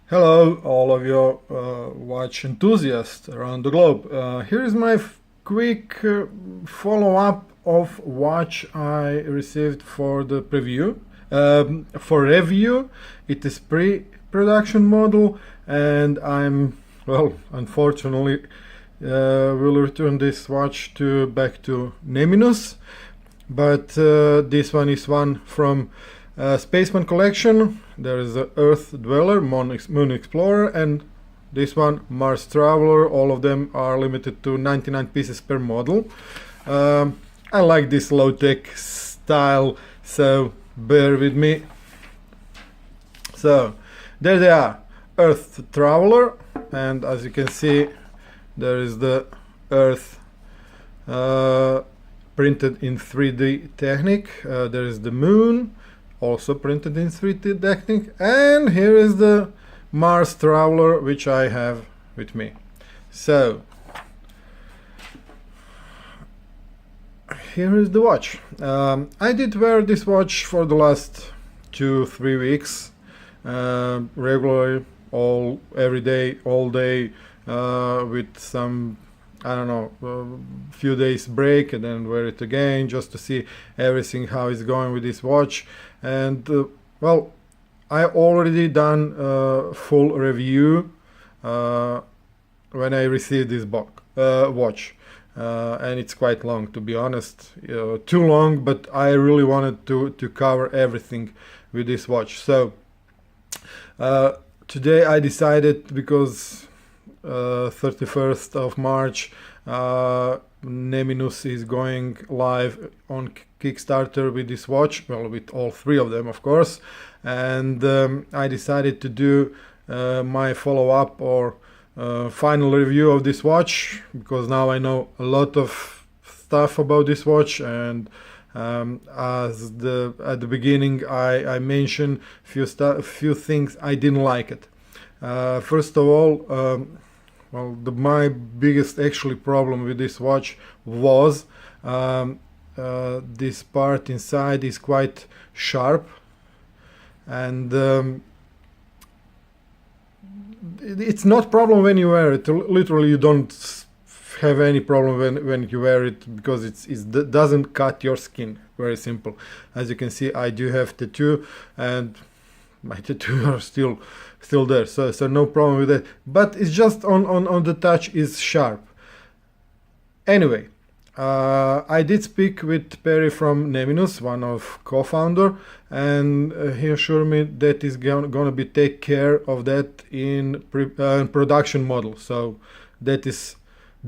Hello, all of you watch enthusiasts around the globe. Here is my quick follow-up of watch I received for the preview. For review, it is pre-production model, and unfortunately, will return this watch back to Neminus. But this one is one from Spaceman collection. There is a Earth Dweller, Moon Explorer, and this one Mars Traveler. All of them are limited to 99 pieces per model. I like this low-tech style, so bear with me. So there they are, Earth Traveler, and as you can see, there is the Earth printed in 3D technique. There is the Moon, also printed in 3D technique, and here is the Mars Traveler, which I have with me. So here is the watch. I did wear this watch for the last 2-3 weeks, regularly, every day, all day, with some, I don't know, few days break, and then wear it again just to see everything, how it's going with this watch. And well, I already done a full review when I received this watch, and it's quite long, to be honest, too long, but I really wanted to cover everything with this watch. So today I decided, because 31st of March, Neminus is going live on Kickstarter with this watch, well, with all three of them, of course, and I decided to do my follow-up or final review of this watch, because now I know a lot of stuff about this watch, and as at the beginning I mentioned few things I didn't like it. First of all, my biggest actually problem with this watch was this part inside is quite sharp, and it's not problem when you wear it. Literally, you don't have any problem when you wear it, because it doesn't cut your skin. Very simple. As you can see, I do have tattoo, and my tattoo are still there, so no problem with that, but it's just on the touch is sharp. Anyway, I did speak with Perry from Neminus, one of co-founder, and he assured me that he's gonna be take care of that in production model, so that is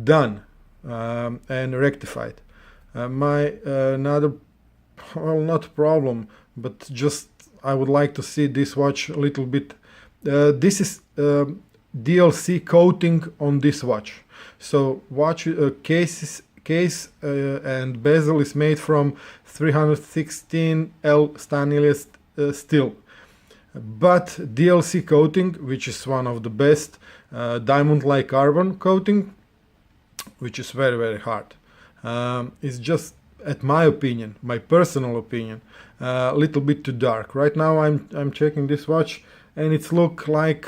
done and rectified. My another, well, not problem, but just I would like to see this watch a little bit. This is DLC coating on this watch. So watch case and bezel is made from 316L stainless steel, but DLC coating, which is one of the best, diamond-like carbon coating, which is very hard, is just, at my opinion, my personal opinion, a little bit too dark. Right now I'm checking this watch, and it's look like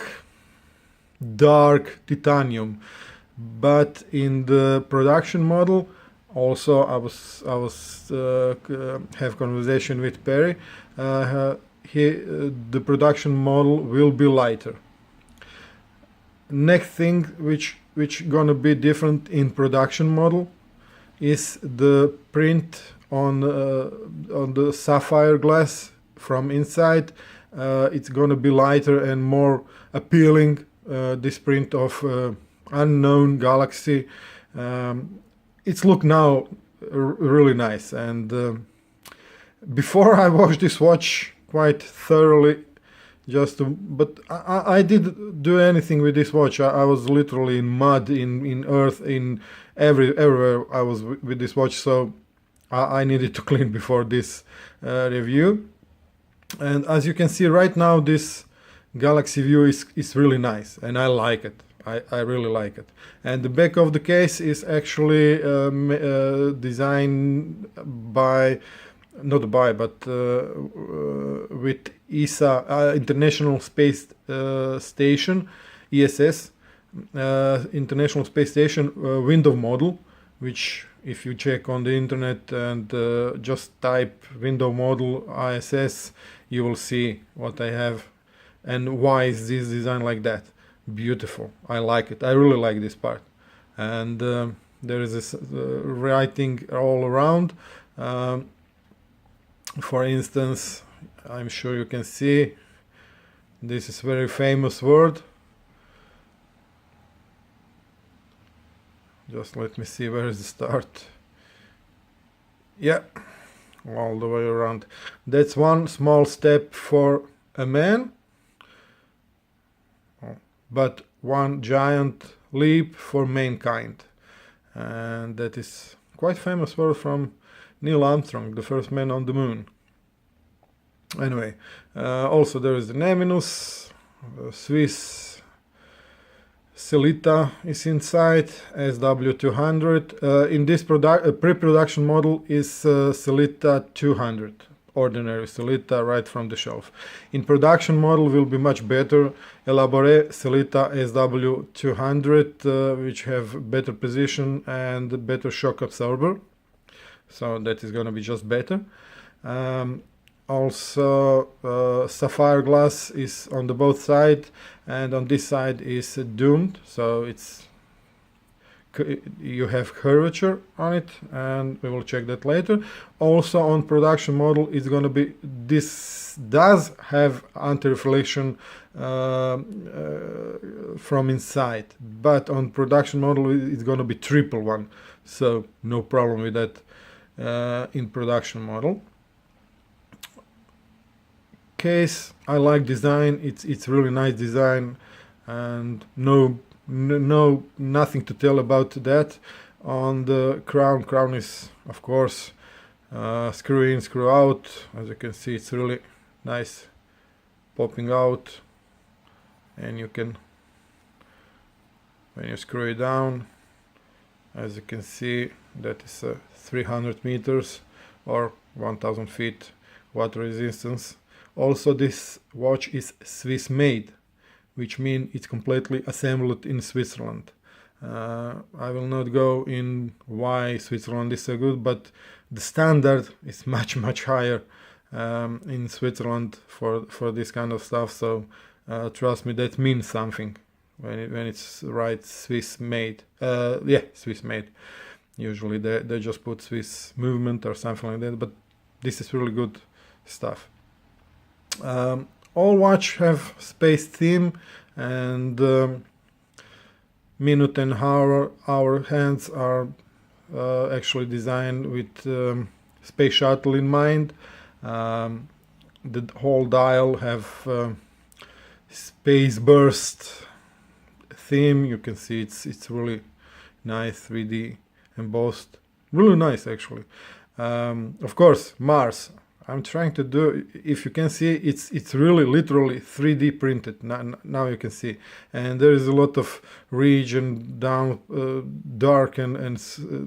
dark titanium, but in the production model, also I was have conversation with Perry. The production model will be lighter. Next thing which gonna be different in production model is the print on the Sapphire Glass from inside. It's gonna be lighter and more appealing. This print of unknown galaxy. It's look now really nice, and before I watched this watch quite thoroughly, but I didn't do anything with this watch. I was literally in mud, in earth, in everywhere I was with this watch, so I needed to clean before this review. And as you can see right now, this Galaxy view is really nice, and I like it. I really like it. And the back of the case is actually designed by not by, but with ESA, International Space Station, ISS, International Space Station window model, which if you check on the internet and just type window model ISS, you will see what I have and why is this design like that. Beautiful. I like it. I really like this part. And there is this writing all around. For instance, I'm sure you can see this is very famous word. Just let me see where is the start. Yeah, all the way around. That's one small step for a man, but one giant leap for mankind. And that is quite famous word from Neil Armstrong, the first man on the moon. Anyway, also there is the Neminus, Swiss Celita is inside, SW200. In this pre-production model is Celita 200, ordinary Celita right from the shelf. In production model will be much better, elaborate Celita SW200, which have better position and better shock absorber. So that is gonna be just better. Also, Sapphire Glass is on the both side, and on this side is doomed, so you have curvature on it, and we will check that later. Also on production model is going to be, this does have anti-reflection from inside, but on production model it's going to be triple one, so no problem with that in production model. Case, I like design. It's really nice design, and nothing to tell about that. On the crown is of course screw in, screw out. As you can see, it's really nice, popping out, and you can, when you screw it down, as you can see, that is 300 meters or 1000 feet water resistance. Also, this watch is Swiss made, which means it's completely assembled in Switzerland. I will not go in why Switzerland is so good, but the standard is much higher in Switzerland for this kind of stuff. So trust me, that means something when it's right Swiss made. Yeah, Swiss made. Usually they just put Swiss movement or something like that, but this is really good stuff. All watch have space theme, and minute and hour hands are actually designed with space shuttle in mind. The whole dial have space burst theme. You can see it's really nice, 3D embossed, really nice actually. Of course, Mars. I'm trying to do, if you can see, it's really literally 3D printed. Now you can see, and there is a lot of region down, dark and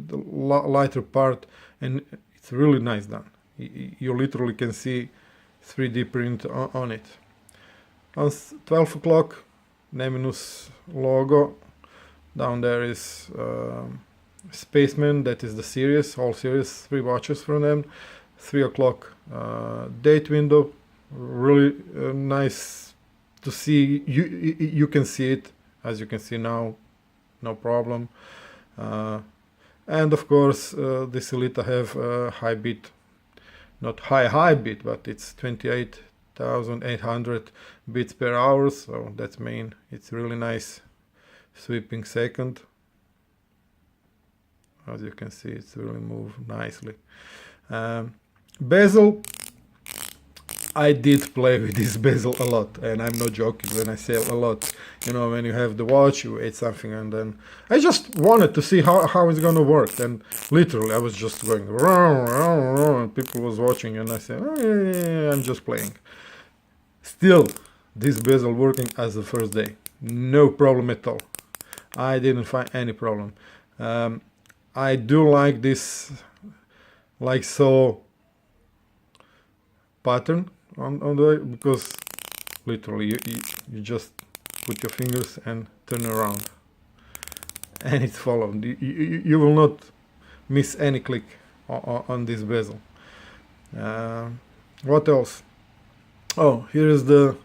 lighter part, and it's really nice done. You literally can see 3D print on it. On 12 o'clock, Neminus logo. Down there is Spaceman. That is the series, whole series, 3 watches from them. 3 o'clock date window, really nice to see. You can see it, as you can see now, no problem. And of course the Celita have high bit, not high bit, but it's 28,800 bits per hour, so that's mean it's really nice sweeping second. As you can see, it's really moved nicely. Bezel, I did play with this bezel a lot, and I'm not joking when I say a lot. You know, when you have the watch, you ate something, and then I just wanted to see how it's gonna work. And literally, I was just going and people was watching, and I said, oh, yeah, I'm just playing. Still, this bezel working as the first day, no problem at all. I didn't find any problem. I do like this, like so, pattern on the, because literally you just put your fingers and turn around and it's followed. You will not miss any click on this bezel. What else? Oh, here is the,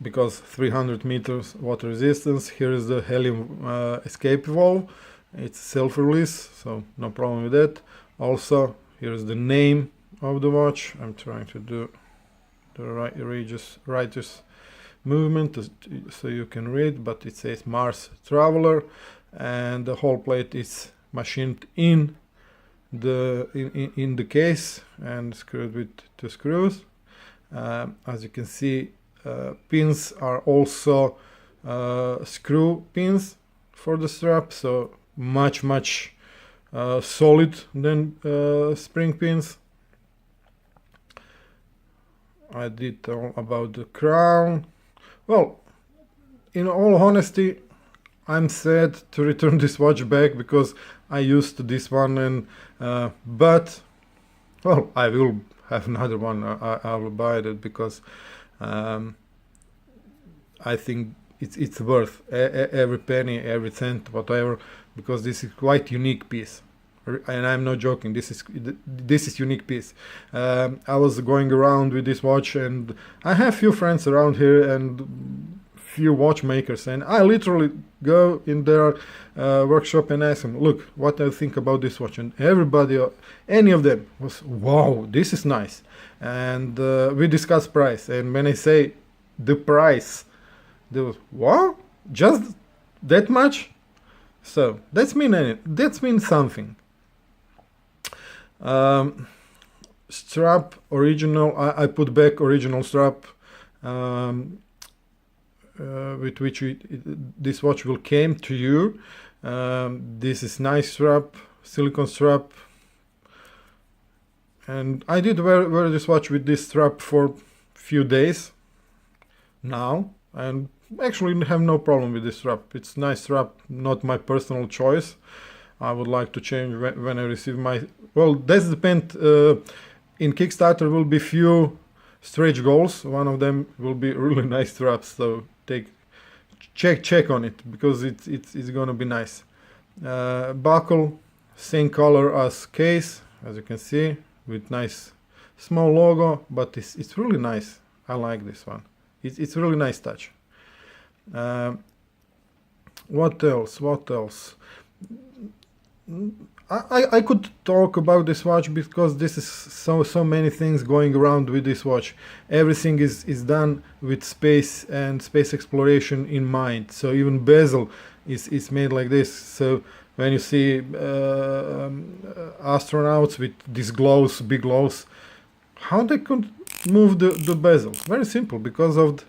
because 300 meters water resistance, here is the helium escape valve. It's self-release, so no problem with that. Also, here is the name of the watch. I'm trying to do the righteous movement so you can read, but it says Mars Traveler, and the whole plate is machined in the case and screwed with 2 screws. As you can see, pins are also screw pins for the strap, so much solid than spring pins. I did all about the crown. Well, in all honesty, I'm sad to return this watch back because I used this one, and but well, I will have another one. I will buy it because I think it's worth every penny, every cent, whatever, because this is quite unique piece, and I'm not joking. This is unique piece. I was going around with this watch, and I have few friends around here and few watchmakers, and I literally go in their workshop and ask them, look, what do you think about this watch? And everybody, any of them was, wow, this is nice. And we discuss price, and when I say the price, they was, what, just that much? So that means something. Strap original, I put back original strap with which this watch will came to you. This is nice strap, silicone strap, and I did wear this watch with this strap for few days now, and actually have no problem with this strap. It's nice strap, not my personal choice. I would like to change when I receive my, well, that's depend. In Kickstarter will be few stretch goals. One of them will be really nice straps, so check on it, because it's gonna be nice. Buckle, same color as case, as you can see, with nice small logo, but it's really nice. I like this one. It's really nice touch. What else? I could talk about this watch because this is so many things going around with this watch. Everything is done with space and space exploration in mind. So even bezel is made like this. So when you see astronauts with these glows, big glows, how they could move the bezel? Very simple, because of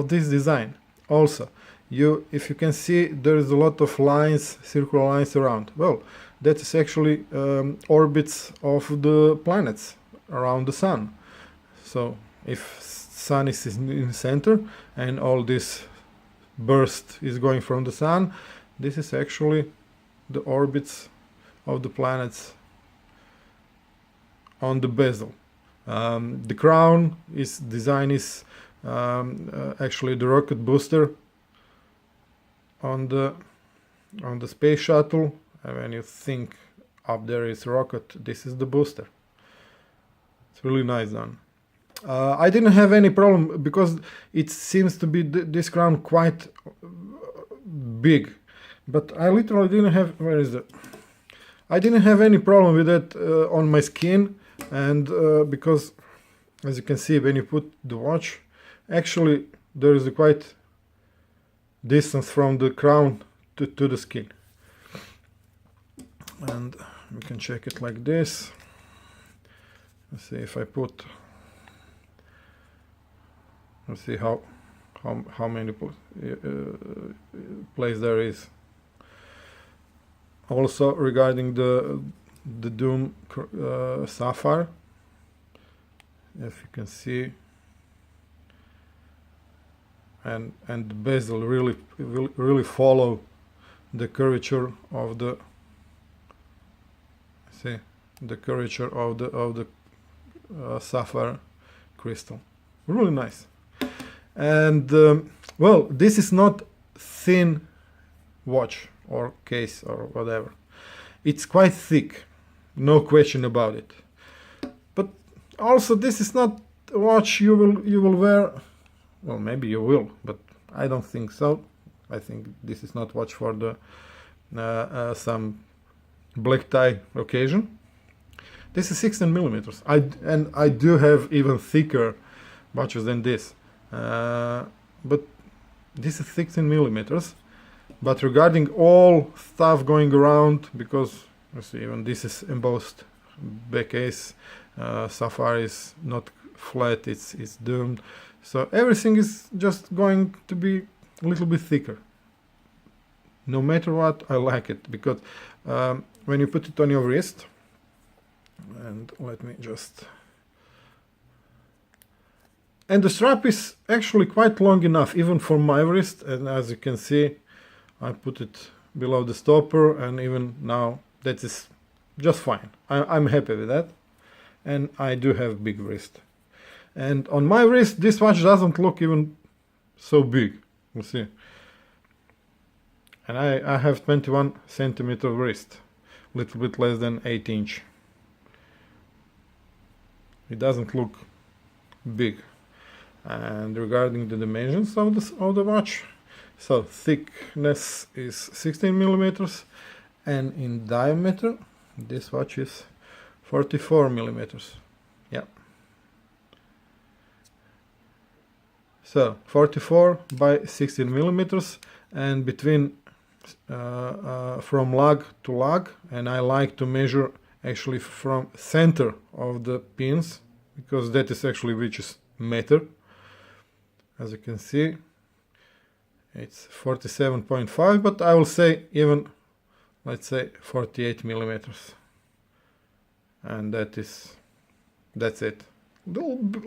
this design. Also, if you can see, there is a lot of lines, circular lines around. Well, that is actually orbits of the planets around the sun. So if sun is in the center and all this burst is going from the sun, this is actually the orbits of the planets on the bezel. The crown design is actually the rocket booster on the space shuttle. And when you think up there is rocket, this is the booster. It's really nice done. I didn't have any problem because it seems to be this crown quite big, but I literally didn't have, where is it? I didn't have any problem with that on my skin, and because as you can see, when you put the watch, actually there is a quite distance from the crown to the skin. And we can check it like this. Let's see if I put, let's see how many place there is. Also regarding the Doom Sapphire, if you can see, and the bezel really follow the curvature of the, see, the curvature of the sapphire crystal, really nice. And well, this is not thin watch or case or whatever. It's quite thick, no question about it. But also, this is not a watch you will wear. Well, maybe you will, but I don't think so. I think this is not watch for the some black tie occasion. This is 16 millimeters. I do have even thicker watches than this, but this is 16 millimeters. But regarding all stuff going around, because you see, even this is embossed back case, Sapphire is not flat, it's doomed, so everything is just going to be a little bit thicker. No matter what, I like it, because when you put it on your wrist, and let me just, and the strap is actually quite long enough even for my wrist, and as you can see, I put it below the stopper, and even now that is just fine. I'm happy with that, and I do have big wrist, and on my wrist this watch doesn't look even so big, you see, and I have 21 centimeter wrist, a little bit less than 8 inch. It doesn't look big. And regarding the dimensions of the watch, so thickness is 16 millimeters, and in diameter this watch is 44 millimeters. Yeah. So 44 by 16 millimeters, and between from lug to lug, and I like to measure actually from center of the pins, because that is actually which is matter. As you can see, it's 47.5, but I will say even, let's say 48 millimeters, and that's it. A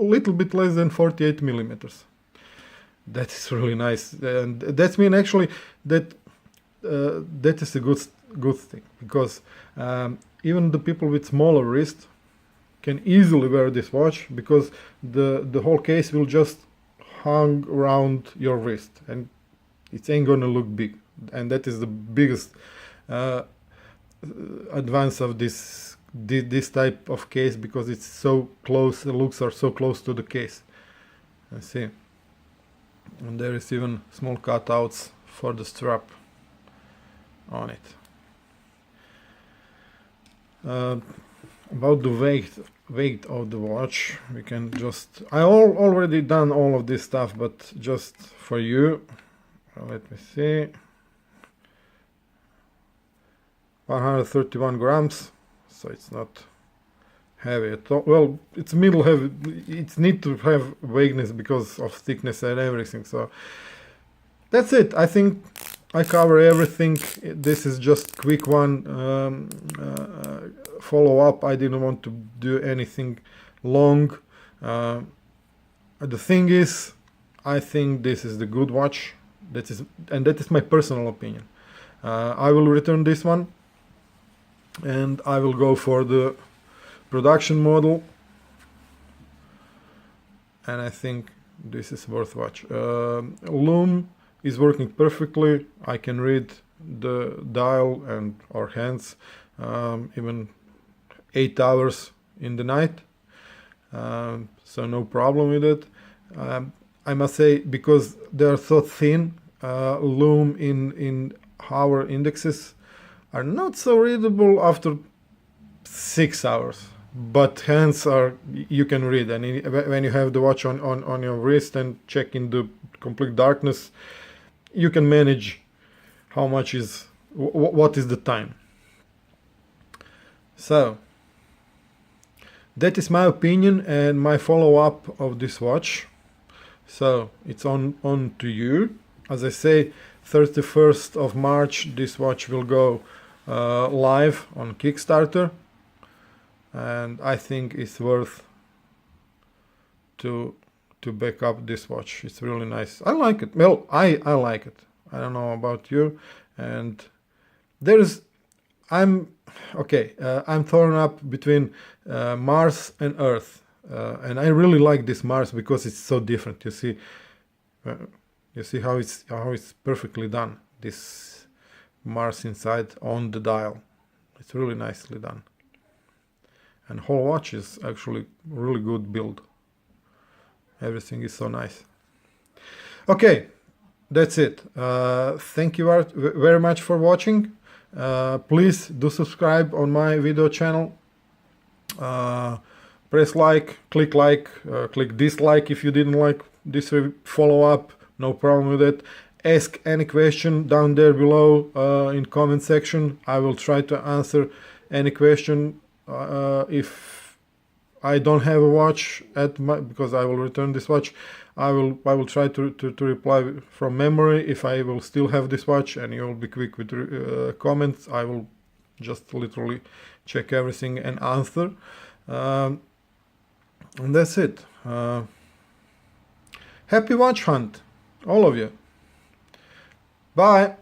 little bit less than 48 millimeters. That is really nice, and that means actually that that is a good thing, because even the people with smaller wrist can easily wear this watch, because the whole case will just hang around your wrist, and it ain't gonna look big, and that is the biggest advance of this type of case, because it's so close, the looks are so close to the case. I see, and there is even small cutouts for the strap on it. About the weight of the watch, we can just, I already done all of this stuff, but just for you, let me see, 131 grams, so it's not heavy at all. Well, it's middle heavy, it needs to have weightiness because of thickness and everything, so that's it. I think I cover everything. This is just quick one follow up. I didn't want to do anything long. The thing is, I think this is the good watch. That is my personal opinion. I will return this one, and I will go for the production model, and I think this is worth watch. Loom is working perfectly. I can read the dial and our hands even 8 hours in the night, so no problem with it. I must say, because they are so thin, Loom in hour indexes are not so readable after 6 hours, but hands are, you can read, and when you have the watch on your wrist and check in the complete darkness, you can manage how much is, what is the time. So that is my opinion and my follow-up of this watch. So it's on to you. As I say, 31st of March this watch will go live on Kickstarter, and I think it's worth to back up this watch. It's really nice. I like it. Well, I like it. I don't know about you. And I'm torn up between Mars and Earth. and I really like this Mars because it's so different. You see how it's perfectly done, this Mars inside on the dial. It's really nicely done, and whole watch is actually really good build. Everything is so nice. Okay, that's it. Thank you very much for watching. Please do subscribe on my video channel. Press like, click dislike if you didn't like this follow-up. No problem with it. Ask any question down there below in comment section. I will try to answer any question. If I don't have a watch because I will return this watch, I will try to reply from memory. If I will still have this watch and you will be quick with comments, I will just literally check everything and answer. And that's it. Happy watch hunt, all of you. Bye.